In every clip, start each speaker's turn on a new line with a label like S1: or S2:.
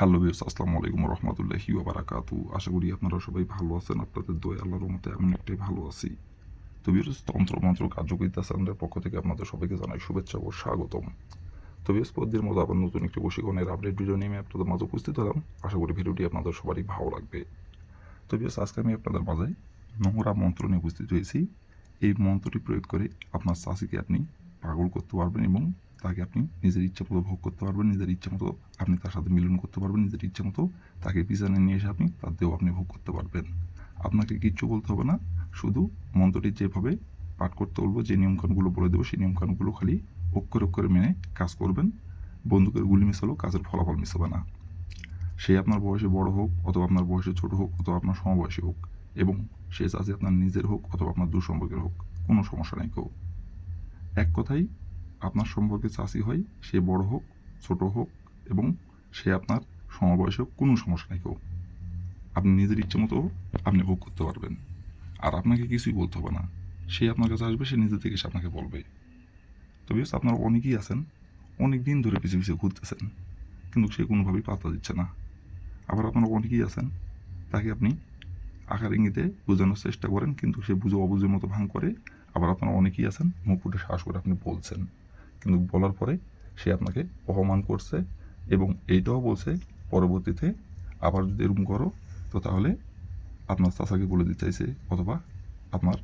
S1: Hello viewers, আসসালামু আলাইকুম ওয়া রাহমাতুল্লাহি ওয়া বারাকাতুহু। আশা করি আপনারা সবাই ভালো আছেন। আপনাদের দোয়ায় আল্লাহর রহমতে আমি অনেকটাই ভালো আছি। তো ভিউয়ার্স, তন্ত্র মন্ত্র কার্যকরিতা চ্যানেলের পক্ষ থেকে আপনাদের সবাইকে জানাই শুভেচ্ছা ও স্বাগতম। তো ভিউয়ার্স, প্রতিদিনের মতো আবার নতুন একটি বশীকরণের আপডেট ভিডিও নিয়ে আমি আপনাদের মাঝে উপস্থিত হলাম। আশা করি ভিডিওটি আপনাদের সবারই ভালো লাগবে। তো ভিউয়ার্স, আজকে আমি আপনাদের মাঝে নোংরা মন্ত্র নিয়ে উপস্থিত হয়েছি। এই মন্ত্রটি প্রয়োগ করে আপনার চাষিকে আপনি পাগল করতে পারবেন এবং তাকে আপনি নিজের ইচ্ছা মতো ভোগ করতে পারবেন, নিজের ইচ্ছা মতো আপনি তার সাথে মিলন করতে পারবেন, নিজের ইচ্ছা মতো তাকে পিছনে নিয়ে এসে আপনি তার দেহ আপনি ভোগ করতে পারবেন। আপনাকে কিচ্ছু বলতে হবে না, শুধু মন্ত্রটি যেভাবে পাঠ করতে বলবো, যে নিয়মকানুনগুলো বলে দেবো, সেই নিয়মকানুনগুলো খালি অক্ষরে অক্ষরে মেনে কাজ করবেন। বন্দুকের গুলি মিস হলেও কাজের ফলাফল মিস হবে না। সে আপনার বয়সে বড় হোক অথবা আপনার বয়সে ছোট হোক অথবা আপনার সমবয়সী হোক, এবং সে চাষি আপনার নিজের হোক অথবা আপনার দূর সম্পর্কের হোক, কোনো সমস্যা নেই কেউ। এক কথাই, আপনার সম্পর্কে চাষি হয়, সে বড় হোক ছোট হোক এবং সে আপনার সমবয়সী হোক, কোনো সমস্যা নেই কেউ। আপনি নিজের ইচ্ছে মতো আপনি ভোগ করতে পারবেন, আর আপনাকে কিছুই বলতে হবে না। সে আপনার কাছে আসবে, সে নিজে থেকে এসে আপনাকে বলবে। তো বিকজ আপনারা অনেকেই আছেন, অনেক দিন ধরে পিছিয়ে পিছিয়ে ঘুরতেছেন, কিন্তু সে কোনোভাবেই পাত্তা দিচ্ছে না। আবার আপনারা অনেকেই আছেন, তাকে আপনি আকার ইঙ্গিতে বোঝানোর চেষ্টা করেন, কিন্তু সে বুঝে অবুঝের মতো ভাঙ করে। আবার আপনারা অনেকেই আছেন, মুখ ফুটে সাহস করে আপনি বলছেন, কিন্তু বলার পরে সে আপনাকে অপমান করছে এবং এইটাও বলছে পরবর্তীতে আবার যদি এরকম করো তো তাহলে আপনার চাচাকে বলে দিতে চাইছে, অথবা আপনার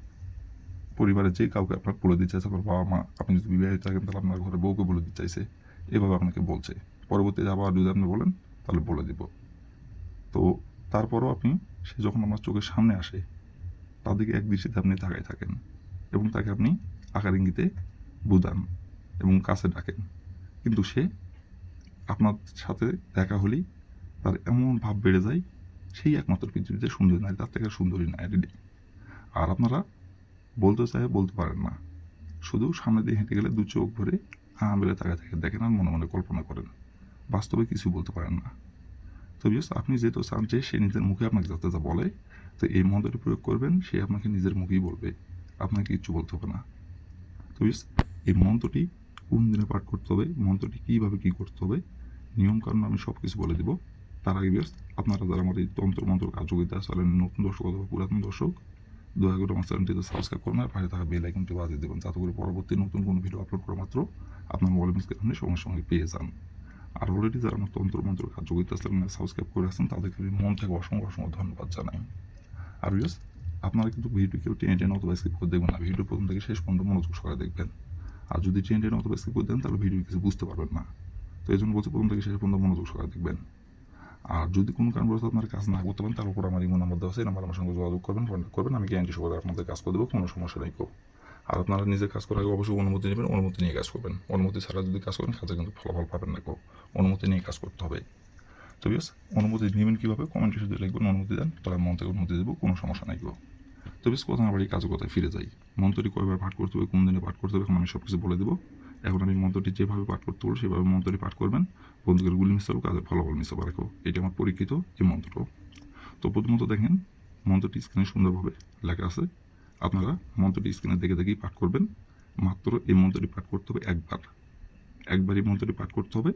S1: পরিবারের যে কাউকে আপনার বলে দিতে চাইছে, আপনার বাবা মা, আপনি যদি বিবাহিত থাকেন তাহলে আপনার ঘরে বউকে বলে দিতে চাইছে। এভাবে আপনাকে বলছে, পরবর্তীতে আবার যদি আপনি বলেন তাহলে বলে দিব। তো তারপরও আপনি, সে যখন আমার চোখের সামনে আসে, তাদেরকে এক দৃষ্টিতে আপনি তাকাই থাকেন এবং তাকে আপনি আকার ইঙ্গিতে বুঝান এবং কাছে ডাকেন, কিন্তু সে আপনার সাথে দেখা হলেই তার এমন ভাব বেড়ে যায়, সেই একমাত্র পৃথিবীতে সুন্দরী নারী, তার থেকে সুন্দরী নারী নেই। আর আপনারা বলতে চাই বলতে পারেন না, শুধু সামনে দিয়ে হেঁটে গেলে দু চোখ ভরে হাঁ বেড়ে তাকায় থাকে দেখেন আর মনে মনে কল্পনা করেন, বাস্তবে কিছু বলতে পারেন না। তো বিকজ আপনি যেহেতু চান যে সে নিজের মুখে আপনাকে যাতে যা বলে, তো এই মন্ত্রটি প্রয়োগ করবেন, সে আপনাকে নিজের মুখেই বলবে, আপনাকে কিচ্ছু বলতে হবে না। তো বিকজ এই মন্ত্রটি কোন দিনে পাঠ করতে হবে, মন্ত্রটি কীভাবে কী করতে হবে, নিয়মকানুন আমি সব কিছু বলে দেবো। তার আগে বিকজ আপনারা যারা আমার এই তন্ত্র মন্ত্র কার্যকরিতা চ্যানেলের নতুন দর্শক অথবা পুরাতন দর্শক, দয়া করে আমার চ্যানেলটিতে সাবস্ক্রাইব করুন আর পাশে থাকা বেল আইকনটি বাজিয়ে দেবেন, যাতে করে পরবর্তী নতুন কোনো ভিডিও আপলোড করা মাত্র আপনার মোবাইল স্ক্রিনে সঙ্গে সঙ্গে পেয়ে যান। আর অলরেডি যারা আমার তন্ত্র মন্ত্র কার্যকরিতা চ্যানেলে সাবস্ক্রাইব করে আছেন, তাদেরকে আমি মন থেকে অসংখ্য অসংখ্য ধন্যবাদ জানাই। আর বিকজ আপনারা কিন্তু ভিডিও কেউ টেনে টেনে অথবা স্কিপ করে দেখবেন না, ভিডিও প্রথম থেকে শেষ পর্যন্ত মনোযোগ সহকারে দেখবেন। আর যদি টেনে টেনে অথবা স্কিপ করে দেন তাহলে ভিডিও কিছু বুঝতে পারবেন না। তো এই জন্য বলছি, প্রথম থেকে শেষ পর্যন্ত মনোযোগ সহকারে দেখবেন। আর যদি কোনো কারণবশত আপনার কাজ না করতে পারেন, তার উপর আমার ইমো নাম্বার দেওয়া আছে, এই নাম্বার আমার সঙ্গে যোগাযোগ করবেন, কন্ট্যাক্ট করবেন, আমি গ্যারান্টি সহকারে আপনাদের কাজ করে দেবো, কোনো সমস্যা নেই কেউ। আর আপনারা নিজের কাজ করার আগে অবশ্যই অনুমতি নেবেন, অনুমতি নিয়ে কাজ করবেন। অনুমতি ছাড়া যদি কাজ করেন, কাজে কিন্তু ফলাফল পাবেন না কেউ। অনুমতি নিয়ে কাজ করতে হবে। তো বিকজ অনুমতি নেবেন কীভাবে, কমেন্টে শুধু লিখবেন অনুমতি দেন, তাহলে মন থেকে অনুমতি দেবো, কোনো সমস্যা নাই কেউ। তো বেশ, কথা আবার এই কাজকতায় ফিরে যাই। মন্ত্রটি কয়বার পাঠ করতে হবে, কোন দিনে পাঠ করতে হবে, এখন আমি সব কিছু বলে দেবো। এখন আমি মন্ত্রটি যেভাবে পাঠ করতে বলবো সেভাবে মন্ত্রটি পাঠ করবেন। বন্দুকের গুলি মিস হবে, কাজের ফলাফল মিস হবে রাখো, এটি আমার পরীক্ষিত এই মন্ত্র। তো প্রথমত দেখেন, মন্ত্রটি স্ক্রিনে সুন্দরভাবে লেখা আছে। আপনারা মন্ত্রটি স্ক্রিনে দেখে দেখেই পাঠ করবেন। মাত্র এই মন্ত্রটি পাঠ করতে হবে একবারই মন্ত্রটি পাঠ করতে হবে।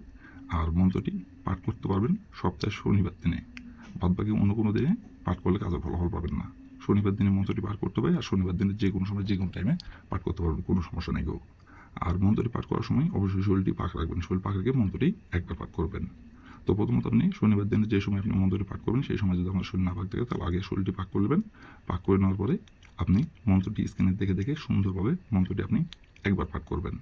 S1: আর মন্ত্রটি পাঠ করতে পারবেন সপ্তাহের শনিবার দিনে, বাদবাকি অন্য কোনো দিনে পাঠ করলে কাজের ফলাফল পাবেন না। শনিবার দিনে মন্ত্রটি পাঠ করতে হবে, আর শনিবার দিনে যে কোনো সময় যে কোনো টাইমে পাঠ করতে পারবেন, কোনো সমস্যা নেই কেউ। আর মন্ত্রটি পাঠ করার সময় অবশ্যই শরীরটি পাক রাখবেন, শরীর পাক রেখে মন্ত্রটি একবার পাঠ করবেন। তো প্রথমত আপনি শনিবার দিনে যে সময় আপনি মন্ত্রটি পাঠ করবেন, সেই সময় যদি আপনার শরীর না পাক থাকে তাহলে আগে শরীরটি পাক করবেন। পাক করে নেওয়ার পরে আপনি মন্ত্রটি স্ক্রিনে দেখে দেখে সুন্দরভাবে মন্ত্রটি আপনি একবার পাঠ করবেন।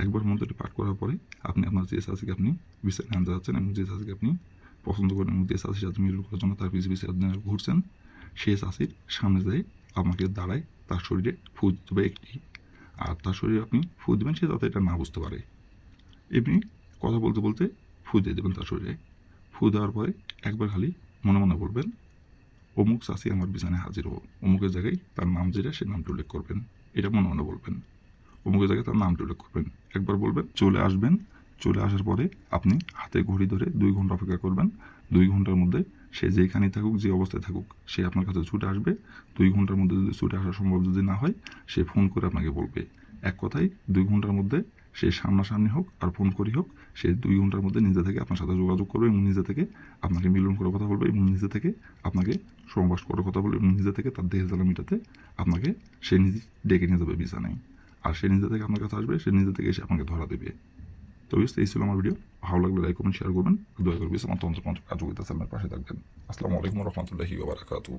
S1: একবার মন্ত্রটি পাঠ করার পরে আপনি আপনার যে চাষিকে আপনি বিছানায় আনতে যাচ্ছেন এবং যে চাষিকে আপনি পছন্দ করেন এবং যে চাষির সাথে মিলন করার জন্য তার পিছিয়ে পিছিয়ে আপনি ঘুরছেন, সেই চাষির সামনে যেয়ে আপনাকে দাঁড়ায় তার শরীরে ফু দিতে হবে একটি। আর তার শরীরে আপনি ফু দেবেন, সে যাতে এটা না বুঝতে পারে। এমনি কথা বলতে বলতে ফু দিয়ে দেবেন তার শরীরে। ফু দেওয়ার পরে একবার খালি মনে মনে বলবেন, অমুক চাষি আমার বিছানায় হাজির হবো, অমুকের জায়গায় তার নাম যেটা সে নামটি উল্লেখ করবেন, এটা মনে মনে বলবেন। অমুকের জায়গায় তার নামটি উল্লেখ করবেন, একবার বলবেন, চলে আসবেন। চলে আসার পরে আপনি হাতে ঘড়ি ধরে 2 ঘন্টা অপেক্ষা করবেন। 2 ঘন্টার মধ্যে সে যেখানেই থাকুক, যে অবস্থায় থাকুক, সে আপনার কাছে ছুটে আসবে। 2 ঘন্টার মধ্যে যদি ছুটে আসা সম্ভব যদি না হয়, সে ফোন করে আপনাকে বলবে। এক কথায় 2 ঘন্টার মধ্যে সে সামনাসামনি হোক আর ফোন করি হোক, সে 2 ঘন্টার মধ্যে নিজে থেকে আপনার সাথে যোগাযোগ করবে এবং নিজে থেকে আপনাকে মিলন করে কথা বলবে এবং নিজে থেকে আপনাকে সহবাস করে কথা বলবে এবং নিজে থেকে তার দেহের জ্বালা মিটাতে আপনাকে সে নিজে ডেকে নিয়ে যাবে বিছানায়। আর সে নিজে থেকে আপনার কাছে আসবে, সে নিজে থেকে এসে আপনাকে ধরা দেবে। তো এই ছিল আমার ভিডিও। ভালো লাগলে লাইক কমেন্ট শেয়ার করবেন। দয়া করে আমার তন্ত্র কার্যকরিতা চ্যানেলের পাশে থাকবেন। আসসালামু আলাইকুম রহমতুল্লাহি ওয়া বারাকাতুহু।